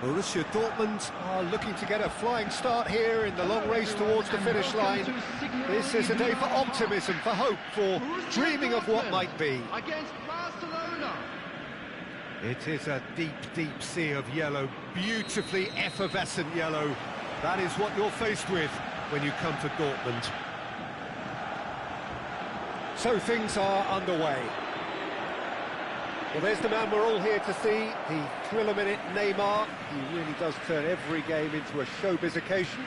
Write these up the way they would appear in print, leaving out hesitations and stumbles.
Borussia Dortmund are looking to get a flying start here in the long race towards the finish line. This is a day for optimism, for hope, for dreaming of what might be. Against Barcelona. It is a deep, deep sea of yellow, beautifully effervescent yellow. That is what you're faced with when you come to Dortmund. So things are underway. Well, there's the man we're all here to see, the thriller-minute Neymar. He really does turn every game into a showbiz occasion.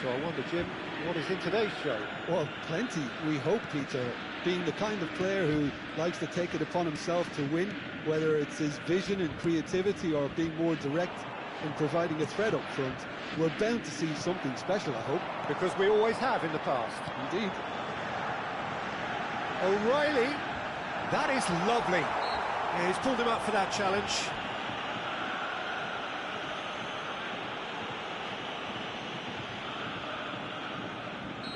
So I wonder, Jim, what is in today's show? Well, plenty, we hope, Peter. Being the kind of player who likes to take it upon himself to win, whether it's his vision and creativity or being more direct in providing a threat up front, we're bound to see something special, I hope. Because we always have in the past. Indeed. O'Reilly, that is lovely. Yeah, he's pulled him up for that challenge.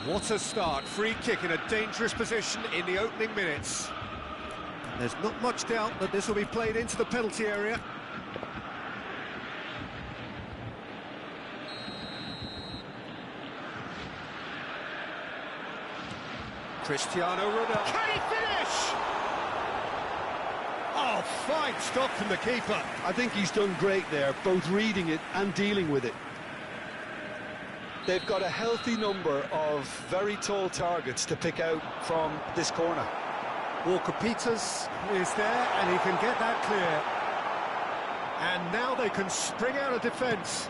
What a start, free kick in a dangerous position in the opening minutes. There's not much doubt that this will be played into the penalty area. Cristiano Ronaldo. Can he finish? Oh, fine stop from the keeper. I think he's done great there, both reading it and dealing with it. They've got a healthy number of very tall targets to pick out from this corner. Walker-Peters is there, and he can get that clear. And now they can spring out of defence.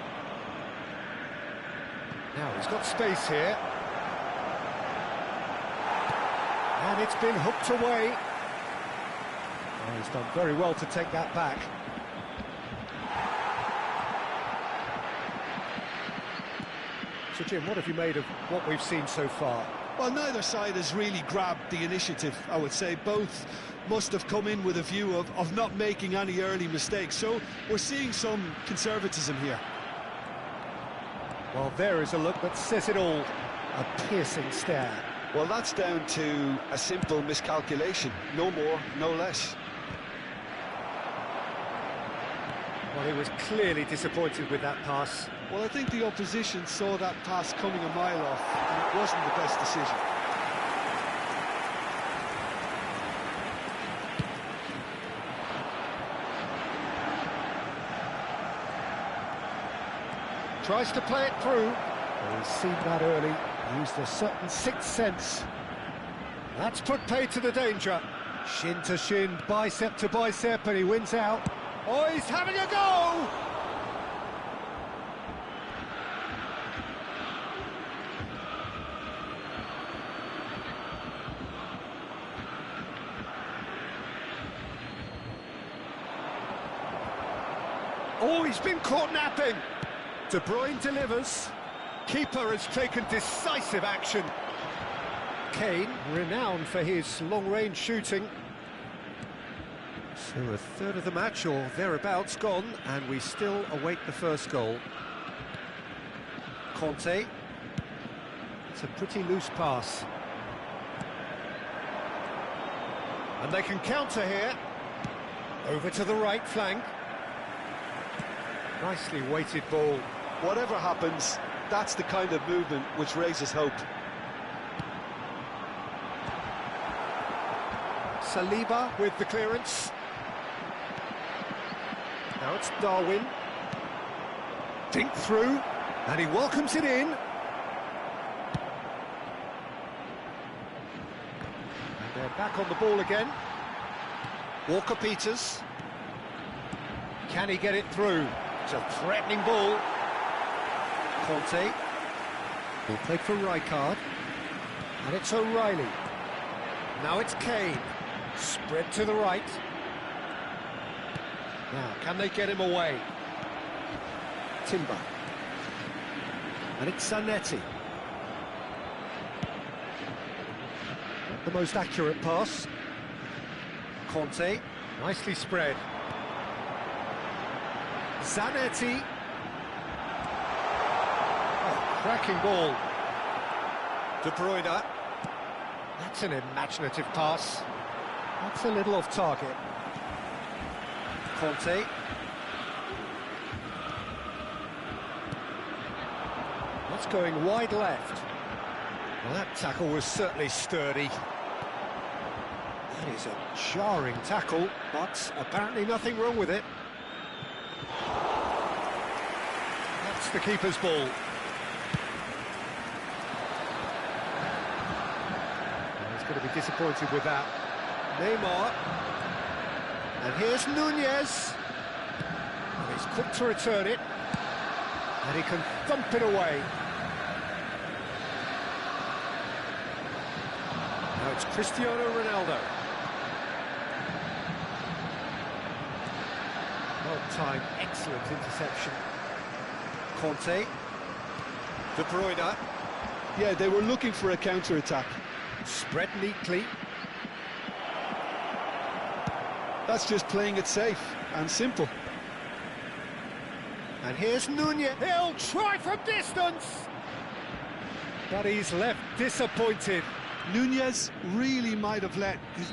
Now he's got space here. And it's been hooked away. Oh, he's done very well to take that back. So, Jim, what have you made of what we've seen so far? Well, neither side has really grabbed the initiative, I would say. Both must have come in with a view of not making any early mistakes. So we're seeing some conservatism here. Well, there is a look that says it all. A piercing stare. Well, that's down to a simple miscalculation. No more, no less. Well, he was clearly disappointed with that pass. Well, I think the opposition saw that pass coming a mile off, and it wasn't the best decision. Tries to play it through. Well, he's seen that early. Used a certain sixth sense. That's put pay to the danger. Shin to shin, bicep to bicep, and he wins out. Oh, he's having a go! Oh, he's been caught napping. De Bruyne delivers. Keeper has taken decisive action. Kane, renowned for his long-range shooting. So a third of the match, or thereabouts, gone, and we still await the first goal. Conte. It's a pretty loose pass. And they can counter here. Over to the right flank. Nicely weighted ball. Whatever happens, that's the kind of movement which raises hope. Saliba with the clearance. Now it's Darwin. Dink through, and he welcomes it in. And they're back on the ball again. Walker-Peters. Can he get it through? It's a threatening ball. Conte. Ball played for Rijkaard. And it's O'Reilly. Now it's Kane. Spread to the right. Now, can they get him away? Timber. And it's Zanetti. Not the most accurate pass. Conte. Nicely spread. Zanetti. Oh, cracking ball. De Bruyne. That's an imaginative pass. That's a little off target. Conte. It's going wide left. Well, that tackle was certainly sturdy. That is a jarring tackle, but apparently nothing wrong with it. That's the keeper's ball. He's going to be disappointed with that. Neymar. And here's Nunez. And he's quick to return it. And he can thump it away. Now it's Cristiano Ronaldo. Well-timed, excellent interception. Conte. De Bruyne. Yeah, they were looking for a counter-attack. Spread neatly. That's just playing it safe and simple. And here's Nunez. He'll try from distance. But he's left disappointed. Nunez really might have let his...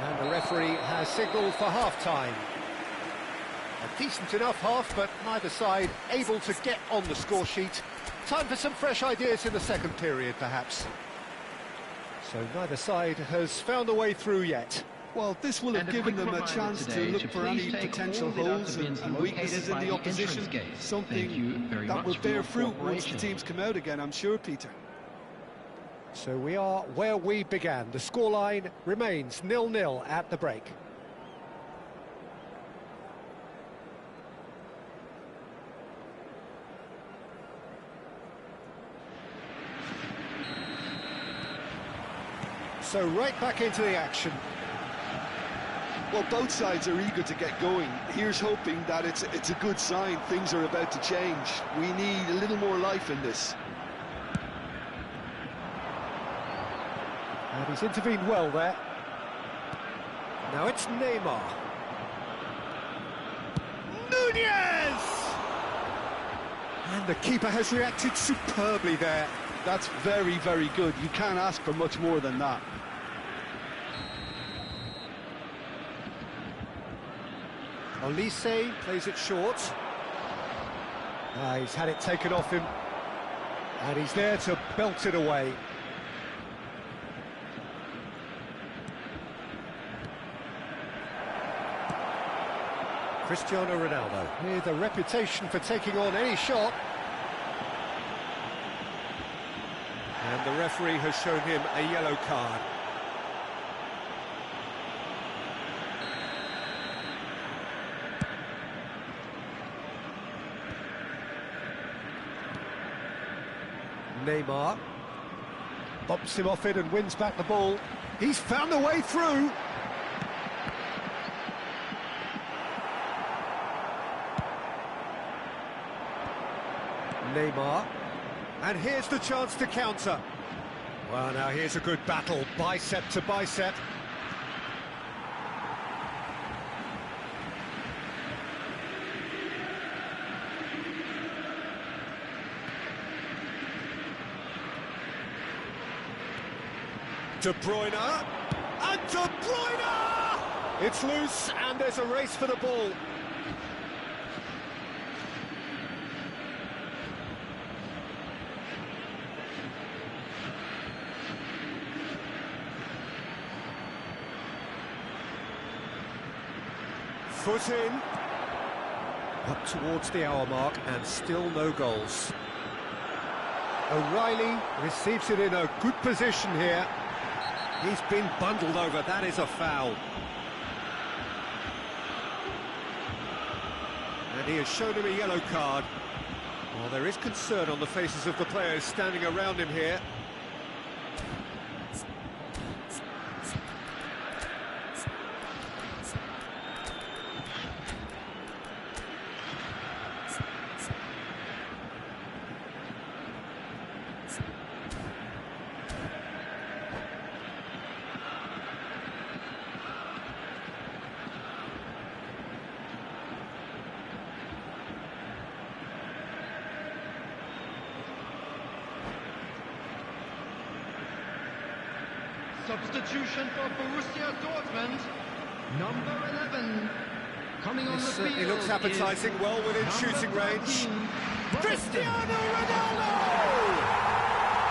And the referee has signalled for half-time. A decent enough half, but neither side able to get on the score sheet. Time for some fresh ideas in the second period, perhaps. So neither side has found a way through yet. Well, this will have given them a chance to look for any potential holes and weaknesses in the opposition. Something that will bear fruit once the teams come out again, I'm sure, Peter. So we are where we began. The scoreline remains 0-0 at the break. So right back into the action. Well, both sides are eager to get going. Here's hoping that it's a good sign. Things are about to change. We need a little more life in this. And he's intervened well there. Now it's Neymar. Nunez! And the keeper has reacted superbly there. That's very, very good. You can't ask for much more than that. Olise plays it short. He's had it taken off him. And he's there to belt it away. Cristiano Ronaldo, with a reputation for taking on any shot. And the referee has shown him a yellow card. Neymar bumps him off it and wins back the ball. He's found a way through. Neymar, and here's the chance to counter. Well, now here's a good battle, bicep to bicep. De Bruyne, and De Bruyne! It's loose, and there's a race for the ball. Foot in. Up towards the hour mark, and still no goals. O'Reilly receives it in a good position here. He's been bundled over, that is a foul. And he has shown him a yellow card. Well, there is concern on the faces of the players standing around him here. Substitution for Borussia Dortmund, number 11. Coming on the field. Certainly looks appetising, well within shooting range. 13. Cristiano Ronaldo!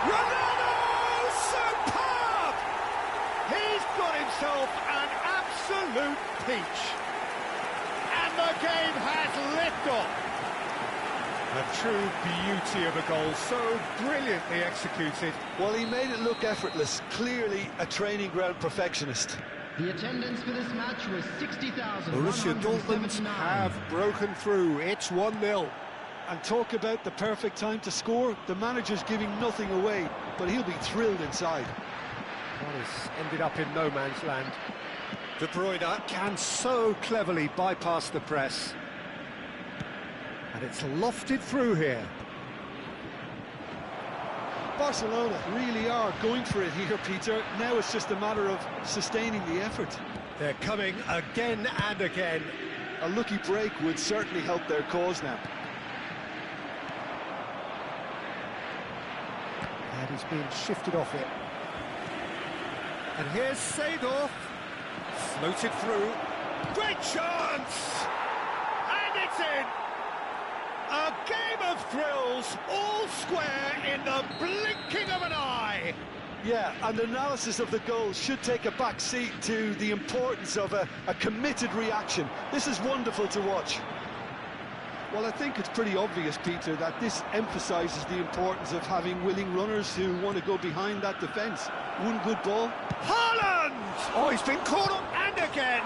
Ronaldo! Superb! He's got himself an absolute peach. And the game has liftoff. A true beauty of a goal, so brilliantly executed. Well, he made it look effortless. Clearly a training ground perfectionist. The attendance for this match was 60,000. Borussia Dortmund have broken through. It's 1-0. And talk about the perfect time to score. The manager's giving nothing away, but he'll be thrilled inside. That has ended up in no man's land. De Bruyne can so cleverly bypass the press. And it's lofted through here. Barcelona really are going for it here, Peter. Now it's just a matter of sustaining the effort. They're coming again and again. A lucky break would certainly help their cause now. And he's being shifted off it. And here's Seedorf. Floated through. Great chance! And it's in! A game of thrills, all square in the blinking of an eye. Yeah, and analysis of the goal should take a back seat to the importance of a committed reaction. This is wonderful to watch. Well, I think it's pretty obvious, Peter, that this emphasises the importance of having willing runners who want to go behind that defence. One good ball. Haaland! Oh, he's been caught up and again.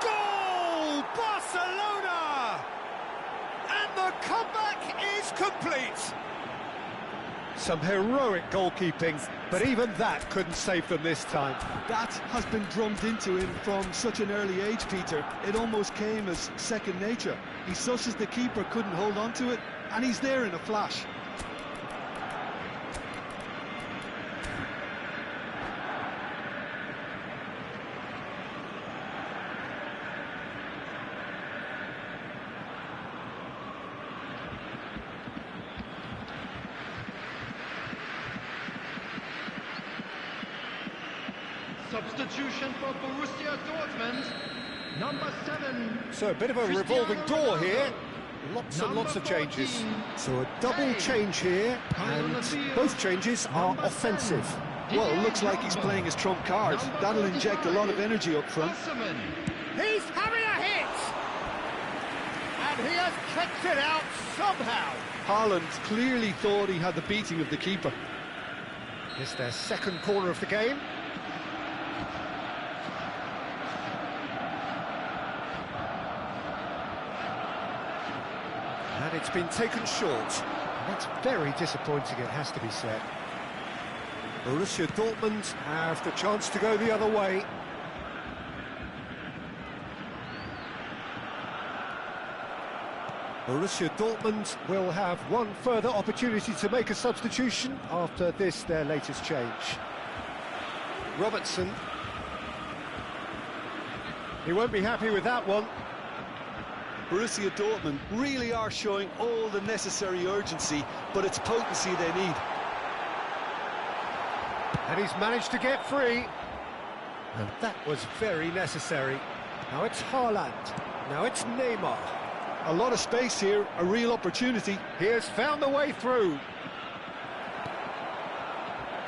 Goal! Barcelona! And the comeback is complete. Some heroic goalkeeping, but even that couldn't save them this time. That has been drummed into him from such an early age, Peter. It almost came as second nature. He susses the keeper couldn't hold on to it, and he's there in a flash. Substitution for Borussia Dortmund, number 7. So a bit of a revolving door here. Lots and lots of changes. So a double change here, and both changes are offensive. Well, it looks like he's playing his trump card. That'll inject a lot of energy up front. He's having a hit! And he has kicked it out somehow. Haaland clearly thought he had the beating of the keeper. It's their second corner of the game. And it's been taken short. That's very disappointing, it has to be said. Borussia Dortmund have the chance to go the other way. Borussia Dortmund will have one further opportunity to make a substitution after this, their latest change. Robertson. He won't be happy with that one. Borussia Dortmund really are showing all the necessary urgency, but it's potency they need. And he's managed to get free. And that was very necessary. Now it's Haaland. Now it's Neymar. A lot of space here, a real opportunity. He has found the way through.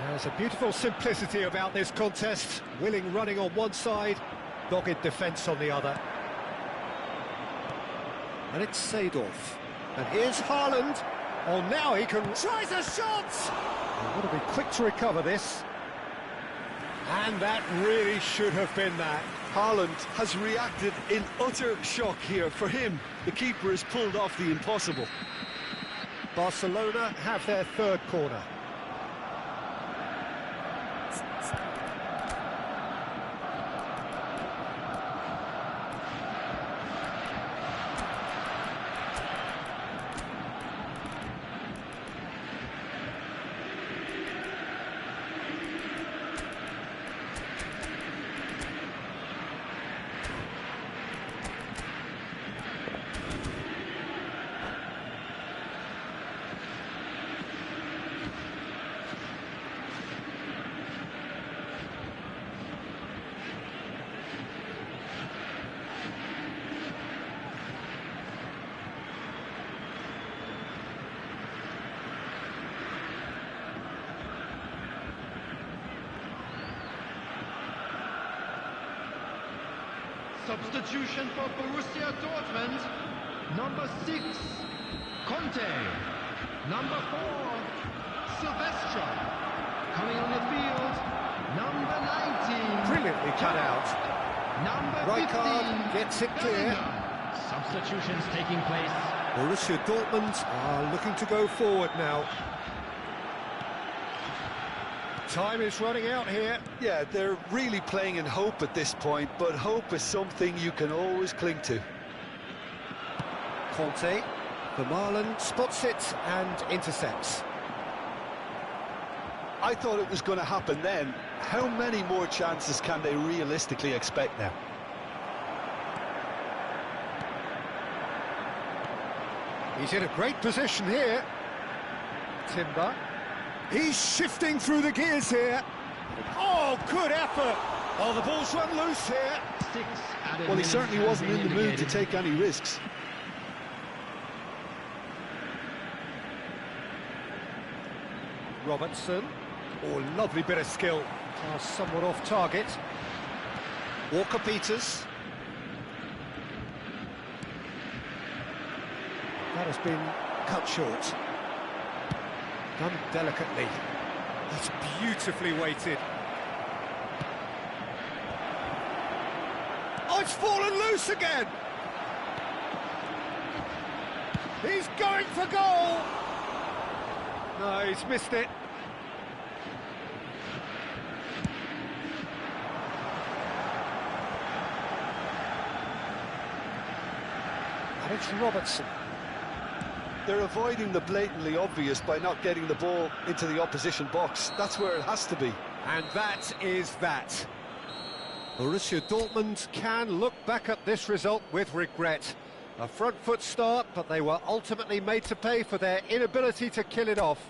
There's a beautiful simplicity about this contest. Willing running on one side, dogged defence on the other. And it's Seedorf. And here's Haaland. Oh, now he can... Tries a shot! He'll want to be quick to recover this. And that really should have been that. Haaland has reacted in utter shock here. For him, the keeper has pulled off the impossible. Barcelona have their third corner. Substitution for Borussia Dortmund. Number 6, Conte. Number 4, Silvestre. Coming on the field, number 19. Brilliantly cut out. Number 15. Rijkaard gets it clear. Substitutions taking place. Borussia Dortmund are looking to go forward now. Time is running out here. Yeah, they're really playing in hope at this point, but hope is something you can always cling to. Conte, Vermaelen spots it and intercepts. I thought it was going to happen then. How many more chances can they realistically expect now? He's in a great position here. Timber. He's shifting through the gears here. Oh, good effort. Oh, the ball's run loose here. 6 added Well, he minutes certainly have wasn't been in the mood to indicated. take any risks. Robertson. Oh, lovely bit of skill. Pass somewhat off target. Walker-Peters. That has been cut short. Done delicately. That's beautifully weighted. Oh, it's fallen loose again! He's going for goal! No, he's missed it. And it's Robertson. They're avoiding the blatantly obvious by not getting the ball into the opposition box. That's where it has to be. And that is that. Borussia Dortmund can look back at this result with regret. A front foot start, but they were ultimately made to pay for their inability to kill it off.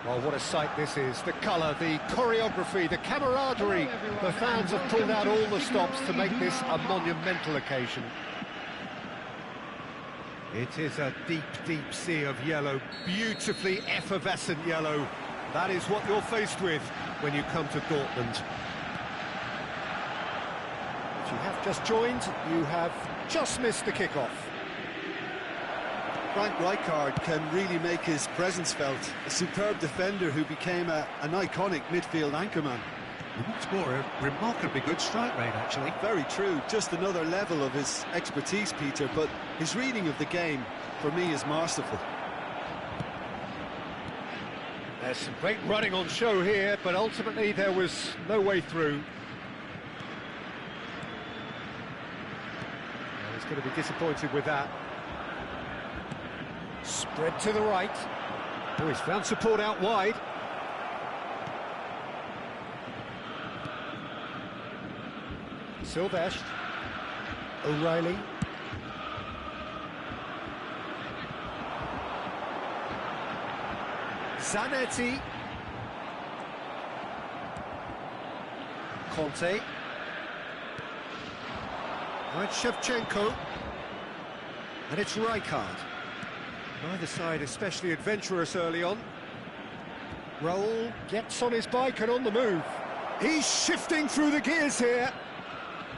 Well, what a sight this is. The colour, the choreography, the camaraderie. The fans have pulled out all the stops to make this a monumental occasion. It is a deep, deep sea of yellow, beautifully effervescent yellow. That is what you're faced with when you come to Dortmund. If you have just joined, you have just missed the kickoff. Frank Rijkaard can really make his presence felt. A superb defender who became an iconic midfield anchorman. It's more a remarkably good strike rate, actually. Very true, just another level of his expertise, Peter, but his reading of the game, for me, is masterful. There's some great running on show here, but ultimately there was no way through. Well, he's going to be disappointed with that. Spread to the right. Oh, he's found support out wide. Sylvestre. O'Reilly. Zanetti. Conte. Now it's Shevchenko. And it's Rijkaard. Neither side especially adventurous early on. Raul gets on his bike and on the move. He's shifting through the gears here.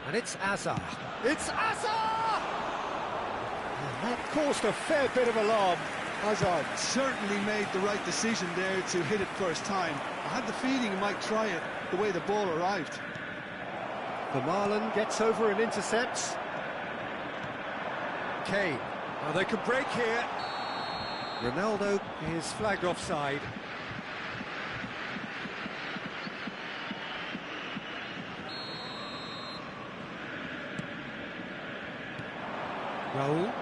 And it's Azar. It's Azar! And that caused a fair bit of alarm. Hazard certainly made the right decision there to hit it first time. I had the feeling he might try it the way the ball arrived. Vermaelen gets over and intercepts. Kane. Now they can break here. Ronaldo is flagged offside. Raul.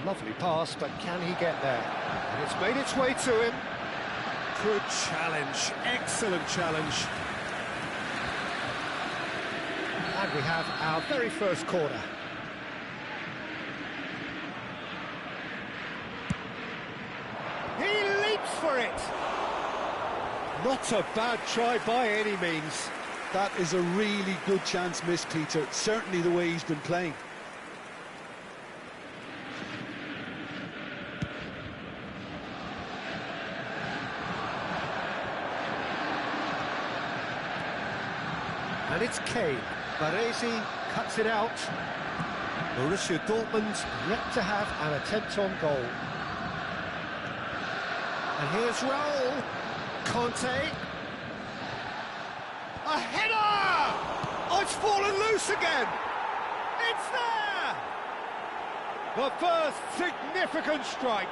Lovely pass, but can he get there? And it's made its way to him. Good challenge, excellent challenge. And we have our very first corner. He leaps for it! Not a bad try by any means. That is a really good chance missed, Peter. Certainly the way he's been playing. And it's Kane. Baresi cuts it out. Borussia Dortmund yet to have an attempt on goal. And here's Raul. Conte. A header! Oh, it's fallen loose again! It's there! The first significant strike.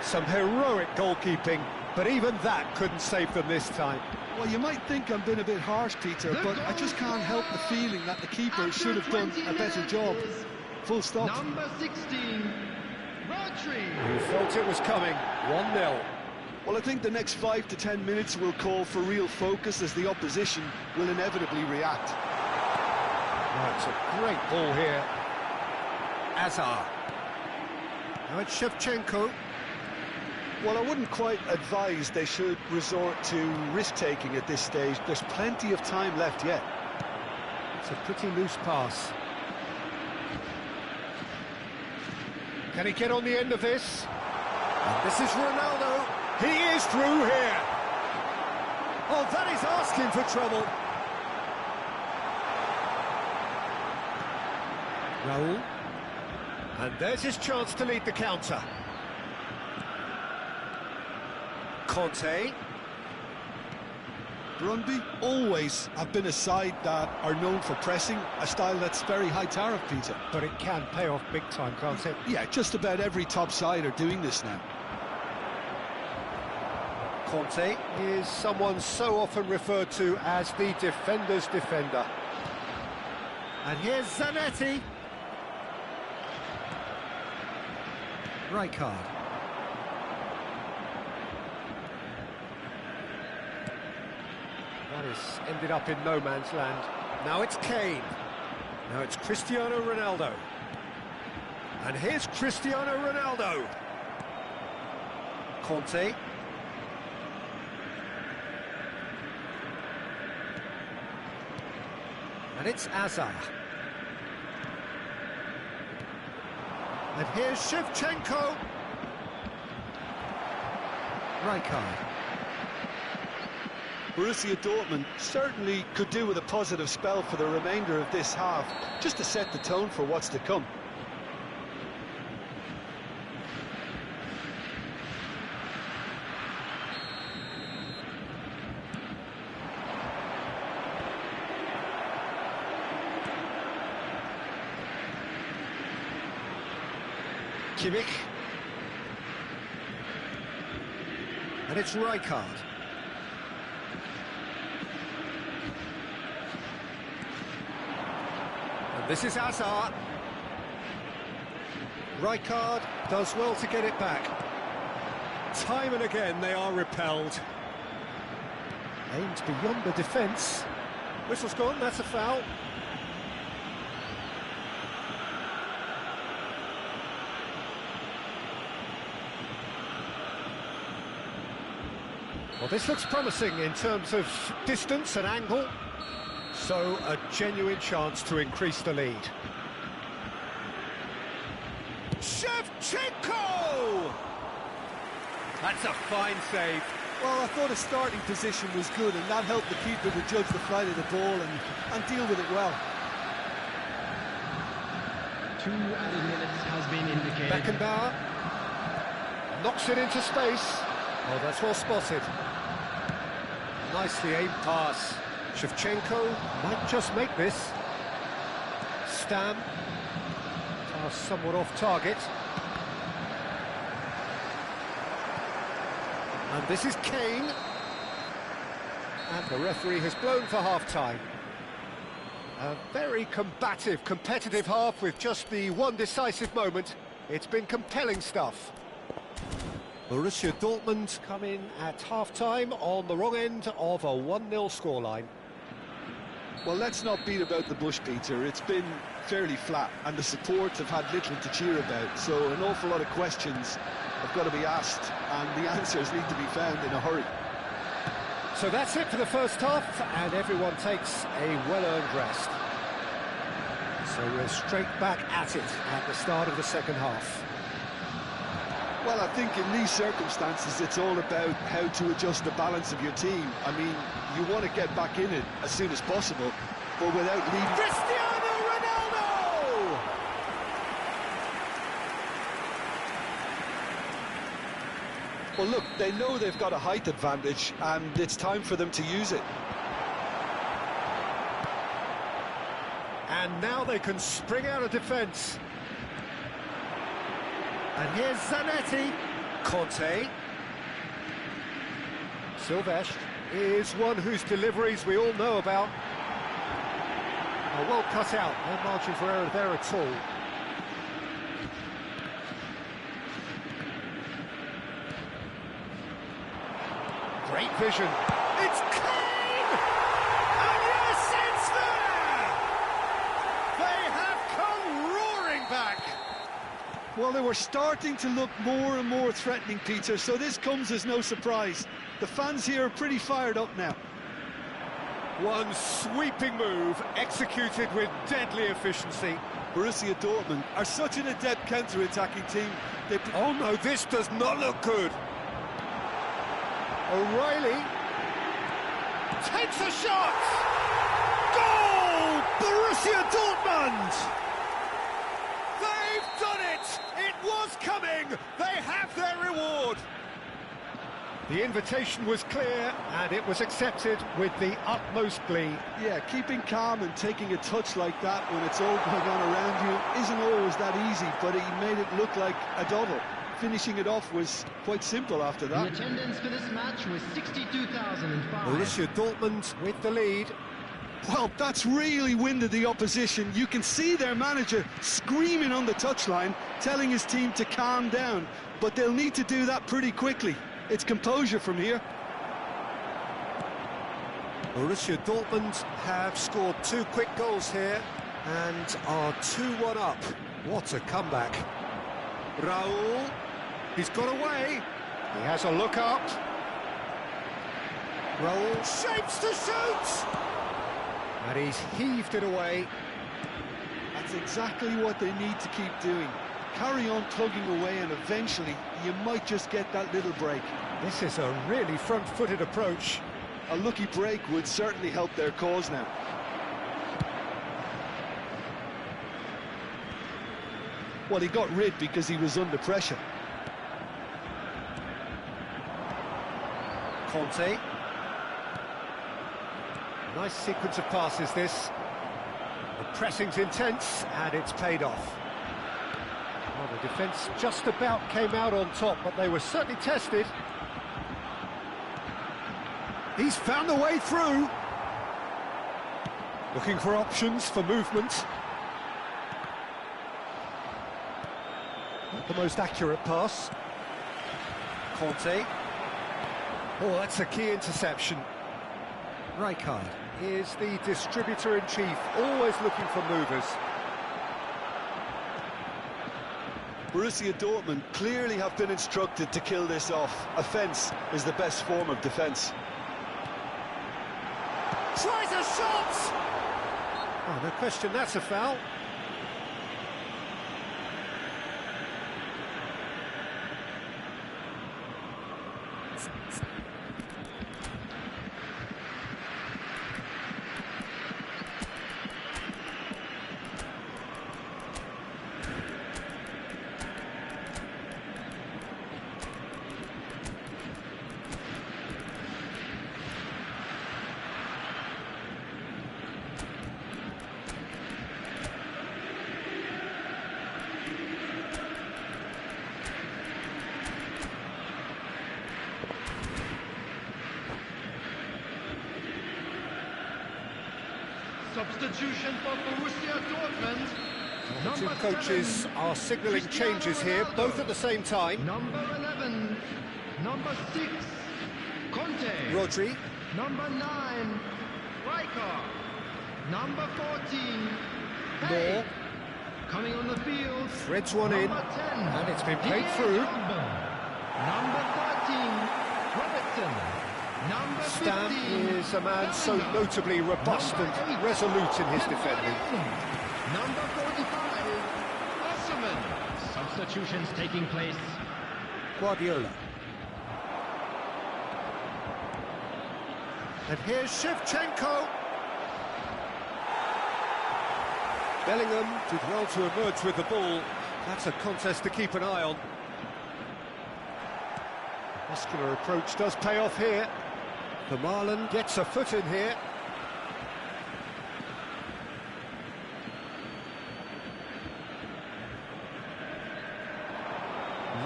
Some heroic goalkeeping, but even that couldn't save them this time. Well, you might think I'm being a bit harsh, Peter, but I just can't help the feeling that the keeper should have done a better job. Full stop. Number 16, Rodri. Who felt it was coming? 1-0. Well, I think the next 5 to 10 minutes will call for real focus as the opposition will inevitably react. That's a great ball here. Azar. Now it's Shevchenko. Well, I wouldn't quite advise they should resort to risk-taking at this stage. There's plenty of time left yet. It's a pretty loose pass. Can he get on the end of this? And this is Ronaldo. He is through here. Oh, that is asking for trouble. Raul. And there's his chance to lead the counter. Conte. Brøndby always have been a side that are known for pressing, a style that's very high tariff, Peter. But it can pay off big time, can't it? Yeah, just about every top side are doing this now. Conte is someone so often referred to as the defender's defender. And here's Zanetti. Rijkaard. That has ended up in no man's land. Now it's Kane. Now it's Cristiano Ronaldo. And here's Cristiano Ronaldo. Conte. And it's Azar. And here's Shevchenko. Rijkaard. Borussia Dortmund certainly could do with a positive spell for the remainder of this half, just to set the tone for what's to come. Kimmich. And it's Rijkaard. And this is Hazard. Rijkaard does well to get it back. Time and again they are repelled. Aimed beyond the defence. Whistle's gone, that's a foul. Well, this looks promising in terms of distance and angle, so a genuine chance to increase the lead. Shevchenko! That's a fine save. Well, I thought his starting position was good, and that helped the keeper to judge the flight of the ball and deal with it well. 2 added minutes has been indicated. Beckenbauer knocks it into space. Oh, that's well spotted. Nicely aimed pass. Shevchenko might just make this. Stam. Pass somewhat off target. And this is Kane. And the referee has blown for half-time. A very combative, competitive half with just the one decisive moment. It's been compelling stuff. Borussia Dortmund come in at half-time on the wrong end of a 1-0 scoreline. Well, let's not beat about the bush, Peter. It's been fairly flat, and the supports have had little to cheer about, so an awful lot of questions have got to be asked, and the answers need to be found in a hurry. So that's it for the first half, and everyone takes a well-earned rest. So we're straight back at it at the start of the second half. Well, I think in these circumstances, it's all about how to adjust the balance of your team. I mean, you want to get back in it as soon as possible, but without leaving... Cristiano Ronaldo! Well, look, they know they've got a height advantage, and it's time for them to use it. And now they can spring out of defence. And here's Zanetti. Conte. Silvestre is one whose deliveries we all know about. Well cut out, no margin for error there at all. Great vision. It's Kane! And yes, it's there! They have come roaring back. Well, they were starting to look more and more threatening, Peter, so this comes as no surprise. The fans here are pretty fired up now. One sweeping move, executed with deadly efficiency. Borussia Dortmund are such an adept counter-attacking team. Oh no, this does not look good. O'Reilly takes a shot! Goal! Borussia Dortmund! They've done it! It was coming! They have their reward! The invitation was clear, and it was accepted with the utmost glee. Yeah, keeping calm and taking a touch like that when it's all going on around you isn't always that easy, but he made it look like a doddle. Finishing it off was quite simple after The that. attendance for this match was 62,005. Borussia Dortmund with the lead. Well, that's really winded the opposition. You can see their manager screaming on the touchline, telling his team to calm down, but they'll need to do that pretty quickly. It's composure from here. Borussia Dortmund have scored 2 quick goals here and are 2-1 up. What a comeback. Raul, he's got away. He has a look up. Raul shapes to shoot. And he's heaved it away. That's exactly what they need to keep doing. Carry on tugging away and eventually you might just get that little break. This is a really front-footed approach. A lucky break would certainly help their cause now. Well, he got rid because he was under pressure. Conte. Nice sequence of passes, this. The pressing's intense, and it's paid off. Well, the defence just about came out on top, but they were certainly tested. He's found the way through. Looking for options for movement. Not the most accurate pass. Conte. Oh, that's a key interception. Rijkaard is the distributor-in-chief, always looking for movers. Borussia Dortmund clearly have been instructed to kill this off. Offence is the best form of defence. Tries a shot! Oh, no question, that's a foul. Substitution for Borussia Dortmund. The two coaches are signalling changes here, both at the same time. Number 11, number 6, Conte. Rodri. Number 9, Rijkaard. Number 14, Moore. Hey. Coming on the field, Threads one in, number 10, and it's been played through. Number 13, Robertson. Number 15, Stam is a man so notably robust and resolute in his defending. Number 45, Osserman. Substitutions taking place. Guardiola. And here's Shevchenko. Bellingham did well to emerge with the ball. That's a contest to keep an eye on. Muscular approach does pay off here. Vermaelen gets a foot in here.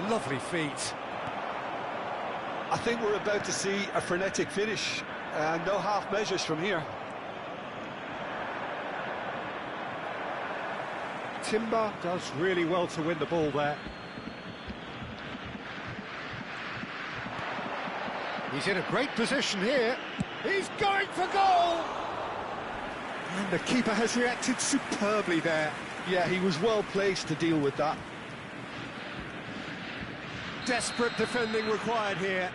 Lovely feet. I think we're about to see a frenetic finish, and no half measures from here. Timber does really well to win the ball there. He's in a great position here. He's going for goal! And the keeper has reacted superbly there. Yeah, he was well placed to deal with that. Desperate defending required here.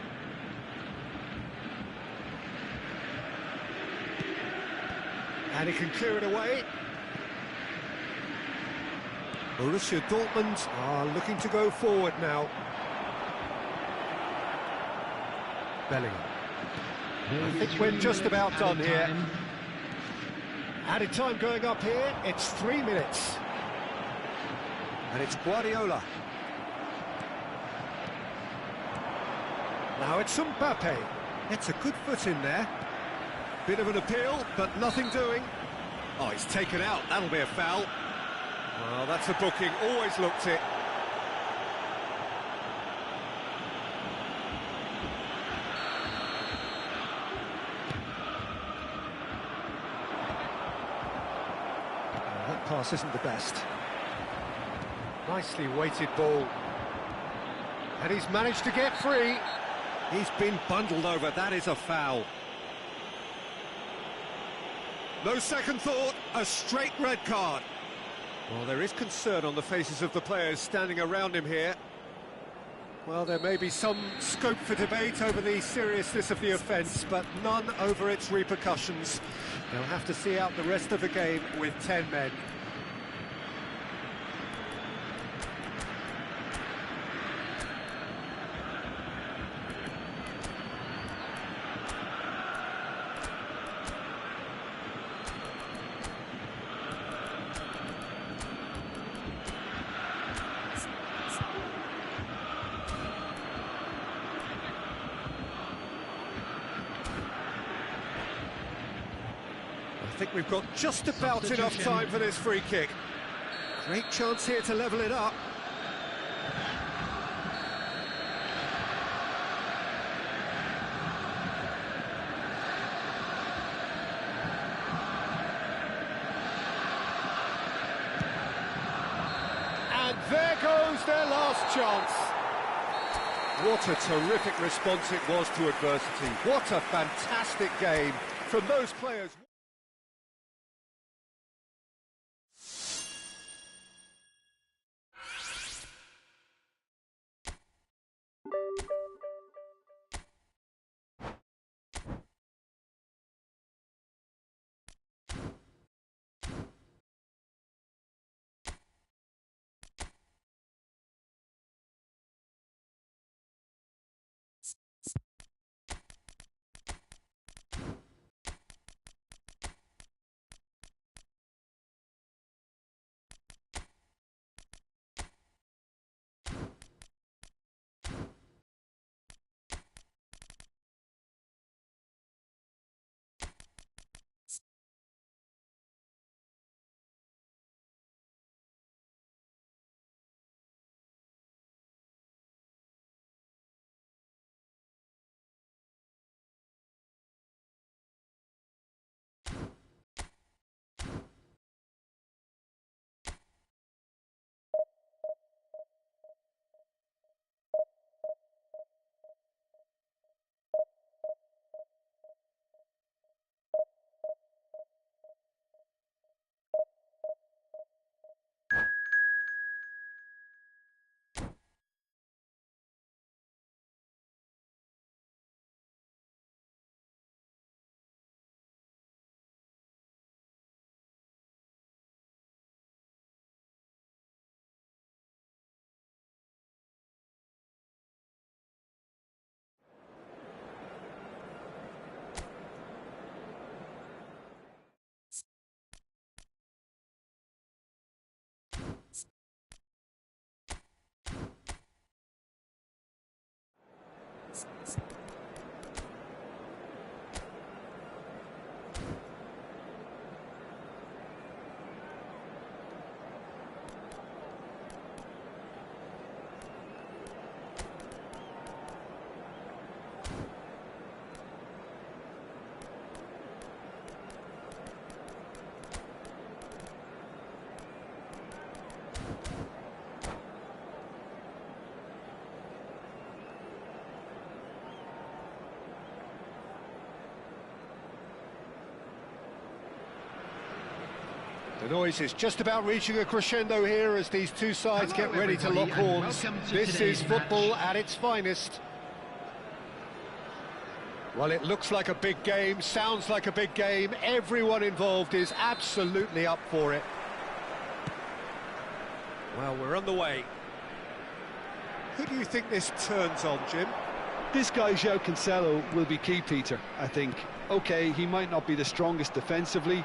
And he can clear it away. Borussia Dortmund are looking to go forward now. Bellingham. I think we're just about done here. Added time going up here, it's 3 minutes. And it's Guardiola. Now it's Mbappe. It's a good foot in there. Bit of an appeal, but nothing doing. Oh, he's taken out, that'll be a foul. Well, that's a booking, always looked it. That pass isn't the best. Nicely weighted ball. And he's managed to get free. He's been bundled over, that is a foul. No second thought, a straight red card. Well, there is concern on the faces of the players standing around him here. Well, there may be some scope for debate over the seriousness of the offence, but none over its repercussions. They'll have to see out the rest of the game with 10 men. think we've got just about enough time for this free kick. Great chance here to level it up. And there goes their last chance. What a terrific response it was to adversity. What a fantastic game from those players. The noise is just about reaching a crescendo here as these two sides get ready to lock horns. This is football at its finest. Well, it looks like a big game, sounds like a big game. Everyone involved is absolutely up for it. Well, we're on the way. Who do you think this turns on, Jim? This guy, João Cancelo, will be key, Peter, I think. OK, he might not be the strongest defensively,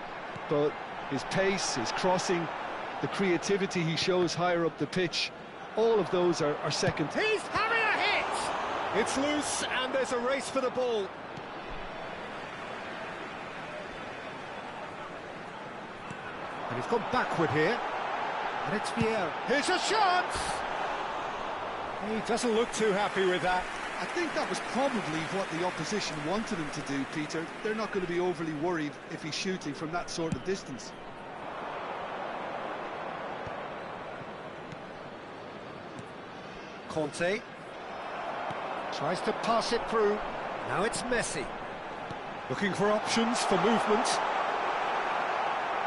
but his pace, his crossing, the creativity he shows higher up the pitch, all of those are second. He's having a hit! It's loose and there's a race for the ball. And he's gone backward here. And it's Vieira. Here's a chance! He doesn't look too happy with that. I think that was probably what the opposition wanted him to do, Peter. They're not going to be overly worried if he's shooting from that sort of distance. Conte tries to pass it through. Now it's Messi. Looking for options for movement.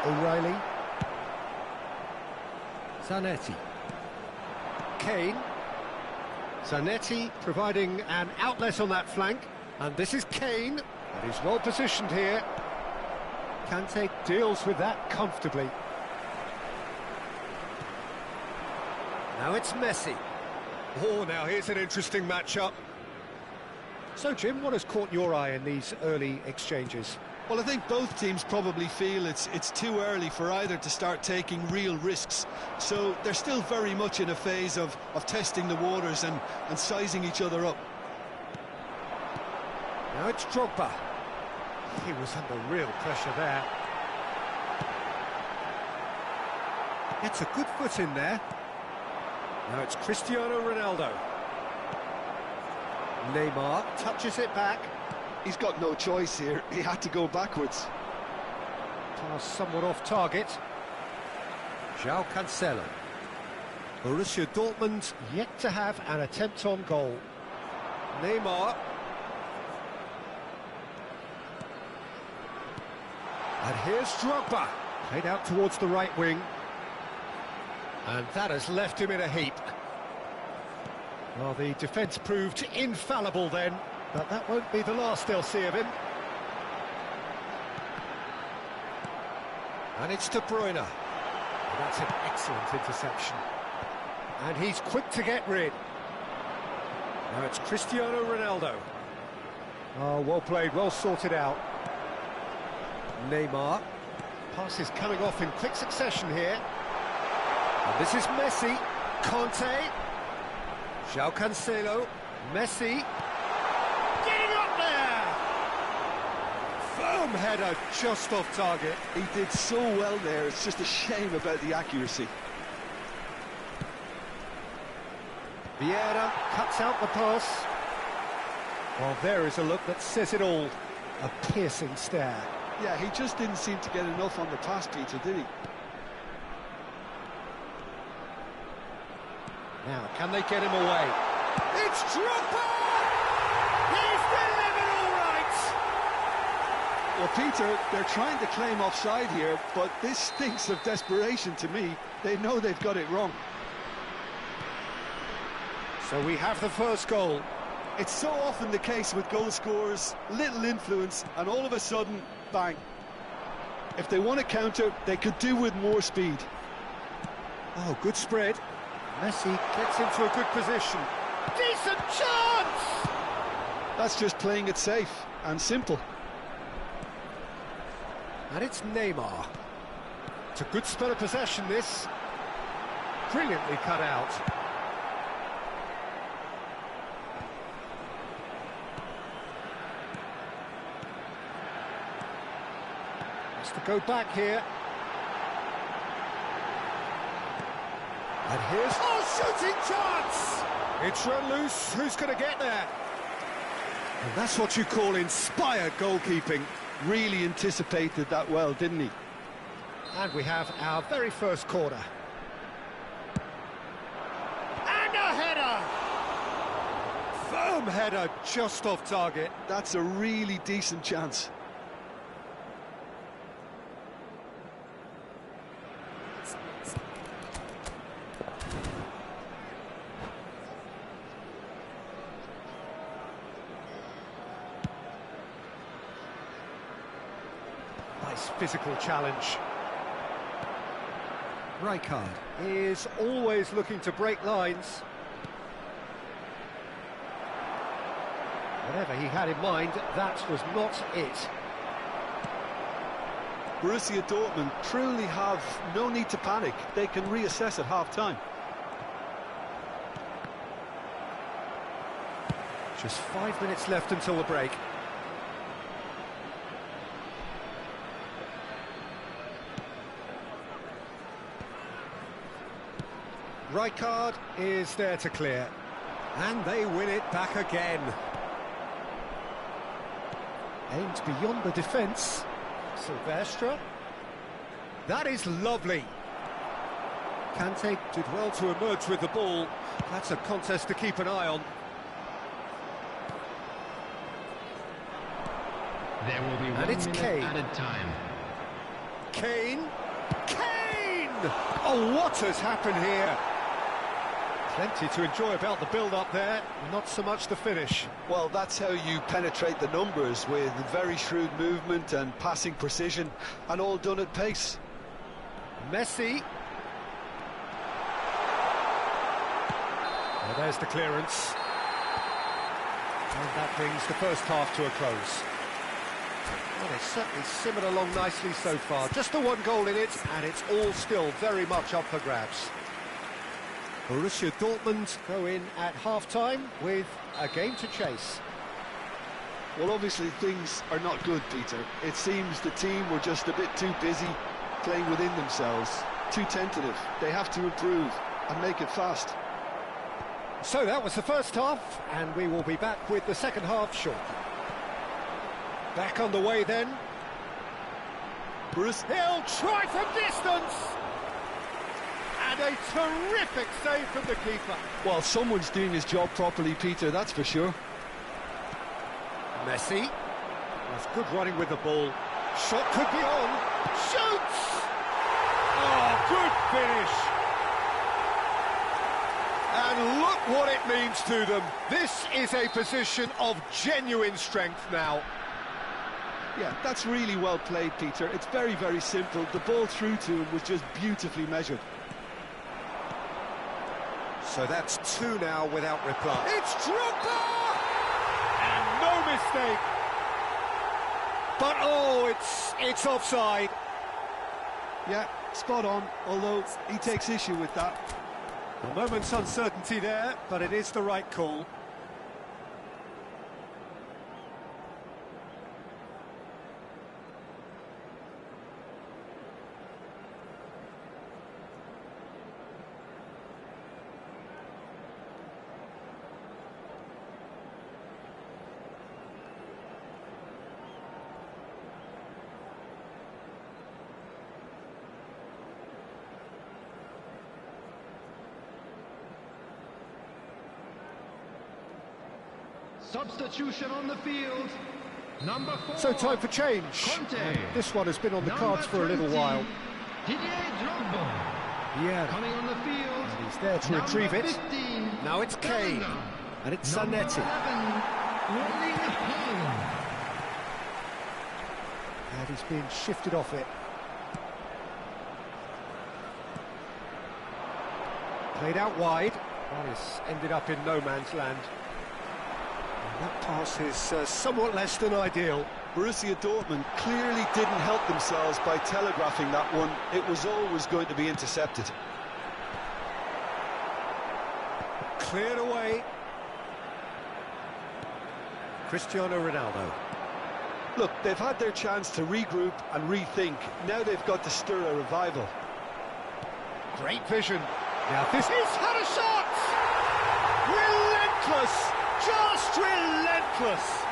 O'Reilly. Zanetti. Kane. Zanetti providing an outlet on that flank. And this is Kane. And he's well positioned here. Kante deals with that comfortably. Now it's Messi. Oh, now here's an interesting matchup. So, Jim, what has caught your eye in these early exchanges? Well, I think both teams probably feel it's too early for either to start taking real risks. So they're still very much in a phase of testing the waters and sizing each other up. Now it's Drogba. He was under real pressure there. Gets a good foot in there. Now it's Cristiano Ronaldo. Neymar touches it back. He's got no choice here. He had to go backwards. Pass somewhat off target. João Cancelo. Borussia Dortmund yet to have an attempt on goal. Neymar. And here's Drogba. Played out towards the right wing. And that has left him in a heap. Well, the defence proved infallible then, but that won't be the last they'll see of him. And it's De Bruyne. That's an excellent interception. And he's quick to get rid. Now it's Cristiano Ronaldo. Oh, well played, well sorted out. Neymar. Pass is coming off in quick succession here. And this is Messi. Conte. João Cancelo. Messi. Getting up there! Firm header just off target. He did so well there, it's just a shame about the accuracy. Vieira cuts out the pass. Well, there is a look that says it all. A piercing stare. Yeah, he just didn't seem to get enough on the pass, Peter, did he? Now, can they get him away? It's Drogba! He's delivered all right! Well, Peter, they're trying to claim offside here, but this stinks of desperation to me. They know they've got it wrong. So we have the first goal. It's so often the case with goal scorers, little influence, and all of a sudden, bang. If they want to counter, they could do with more speed. Oh, good spread. Messi gets into a good position. Decent chance! That's just playing it safe and simple. And it's Neymar. It's a good spell of possession, this. Brilliantly cut out. Has to go back here. And here's... Oh, shooting chance! It's run loose. Who's going to get there? And that's what you call inspired goalkeeping. Really anticipated that well, didn't he? And we have our very first corner. And a header! Firm header just off target. That's a really decent chance. Nice physical challenge. Rijkaard is always looking to break lines. Whatever he had in mind, that was not it. Borussia Dortmund truly have no need to panic. They can reassess at half-time. Just 5 minutes left until the break. Rijkaard is there to clear. And they win it back again. Aimed beyond the defence. Silvestre. That is lovely. Kante did well to emerge with the ball. That's a contest to keep an eye on. There will be 1 And it's minute Kane. added time. Kane. Kane! Oh, what has happened here? Plenty to enjoy about the build-up there, not so much the finish. Well, that's how you penetrate the numbers, with very shrewd movement and passing precision, and all done at pace. Messi. Well, there's the clearance. And that brings the first half to a close. Well, it's certainly simmered along nicely so far. Just the one goal in it, and it's all still very much up for grabs. Borussia Dortmund go in at half-time with a game to chase. Well, obviously things are not good, Peter. It seems the team were just a bit too busy playing within themselves. Too tentative. They have to improve and make it fast. So that was the first half, and we will be back with the second half shortly. Back on the way then. Bruce. He'll try from distance! And a terrific save from the keeper. Well, someone's doing his job properly, Peter, that's for sure. Messi. That's good running with the ball. Shot could be on. Shoots! Oh, good finish. And look what it means to them. This is a position of genuine strength now. Yeah, that's really well played, Peter. It's very, very simple. The ball through to him was just beautifully measured. So that's two now without reply. It's Drogba! And no mistake. But oh, it's offside. Yeah, spot on, although he takes issue with that. A moment's uncertainty there, but it is the right call. Substitution on the field. Number 4. So time for change. Conte. And this one has been on the cards for a little 20, while. Didier Drogba. Yeah, Coming on the field. and he's there to retrieve it. 15, Now it's Kane. Bellingham. And it's Number Zanetti. 11, Erling Haaland. And he's being shifted off it. Played out wide. That has ended up in no man's land. And that pass is somewhat less than ideal. Borussia Dortmund clearly didn't help themselves by telegraphing that one. It was always going to be intercepted. Cleared away. Cristiano Ronaldo. Look, they've had their chance to regroup and rethink. Now they've got to stir a revival. Great vision. Now this is had a shot! Relentless! Just relentless!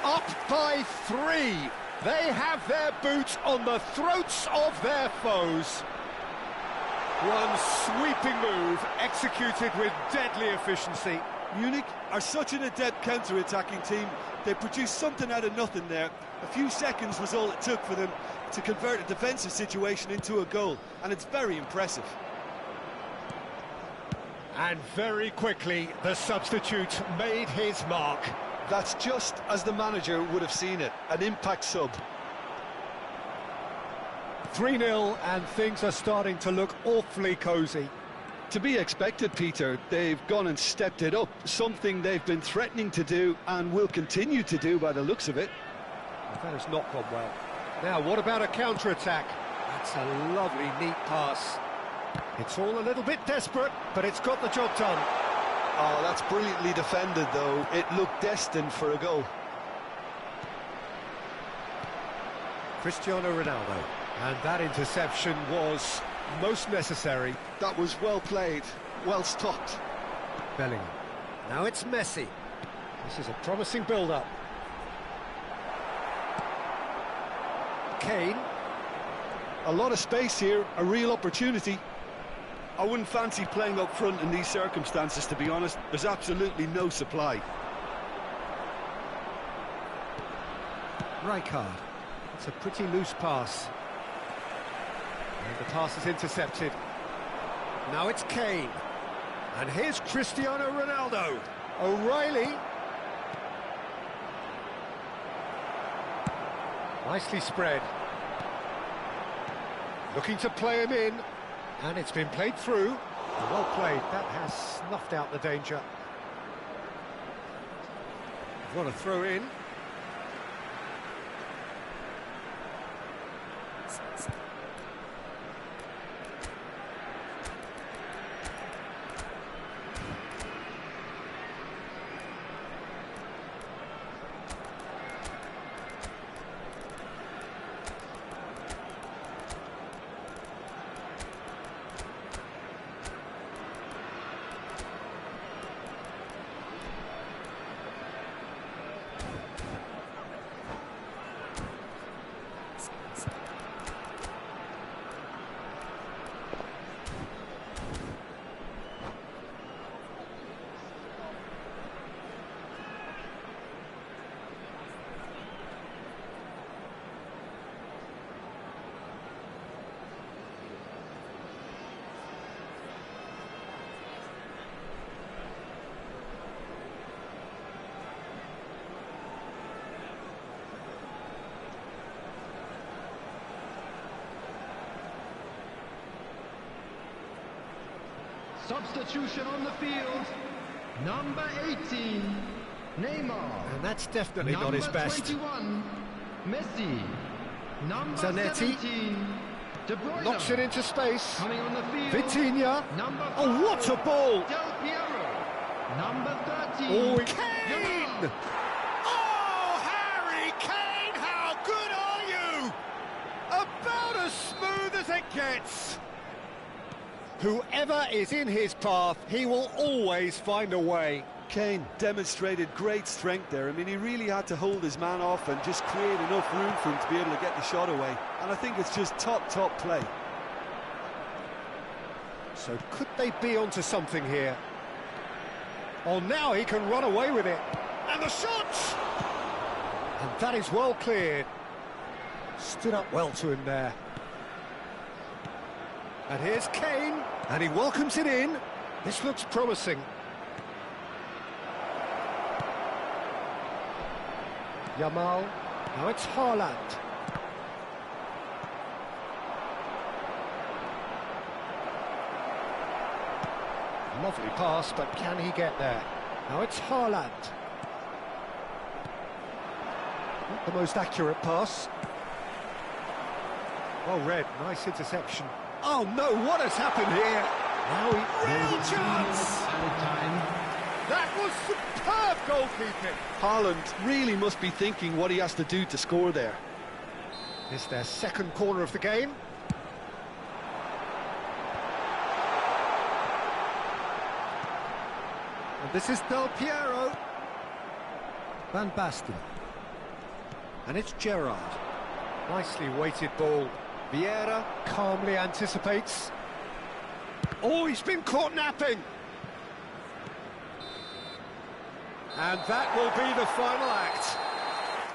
Up by 3. They have their boots on the throats of their foes. One sweeping move executed with deadly efficiency. Munich are such an adept counter-attacking team. They produced something out of nothing there. A few seconds was all it took for them to convert a defensive situation into a goal, and it's very impressive. And very quickly, the substitute made his mark. That's just as the manager would have seen it, an impact sub. 3-0, and things are starting to look awfully cosy. To be expected, Peter. They've gone and stepped it up, something they've been threatening to do and will continue to do by the looks of it. Well, that has not gone well. Now, what about a counter-attack? That's a lovely, neat pass. It's all a little bit desperate, but it's got the job done. Oh, that's brilliantly defended, though. It looked destined for a goal. Cristiano Ronaldo. And that interception was most necessary. That was well played, well stopped. Bellingham. Now it's Messi. This is a promising build-up. Kane. A lot of space here, a real opportunity. I wouldn't fancy playing up front in these circumstances, to be honest. There's absolutely no supply. Rijkaard. It's a pretty loose pass. And the pass is intercepted. Now it's Kane. And here's Cristiano Ronaldo. O'Reilly. Nicely spread. Looking to play him in. And it's been played through. Well played. That has snuffed out the danger. What a throw in. Substitution on the field. Number 18, Neymar. And that's definitely Number not his best. 21, Messi. Number Zanetti. 17, De Bruyne. Knocks it into space. Coming on the field. Vitinha. Number 5, Oh, what a ball! Del Piero. Number 13, Oh, Yamal. Kane! Oh, Harry Kane, how good are you? About as smooth as it gets. Whoever is in his path, he will always find a way. Kane demonstrated great strength there. I mean, he really had to hold his man off and just create enough room for him to be able to get the shot away. And I think it's just top play. So could they be onto something here? Oh, now he can run away with it. And the shot! And that is well cleared. Stood up well to him there. And here's Kane, and he welcomes it in. This looks promising. Yamal, now it's Haaland. Lovely pass, but can he get there? Now it's Haaland. Not the most accurate pass. Well read, nice interception. Oh no, what has happened here? Now real chance! Added time. That was superb goalkeeping. Haaland really must be thinking what he has to do to score there. It's their second corner of the game. And this is Del Piero. Van Basten. And it's Gerrard. Nicely weighted ball. Vieira calmly anticipates. Oh, he's been caught napping. And that will be the final act.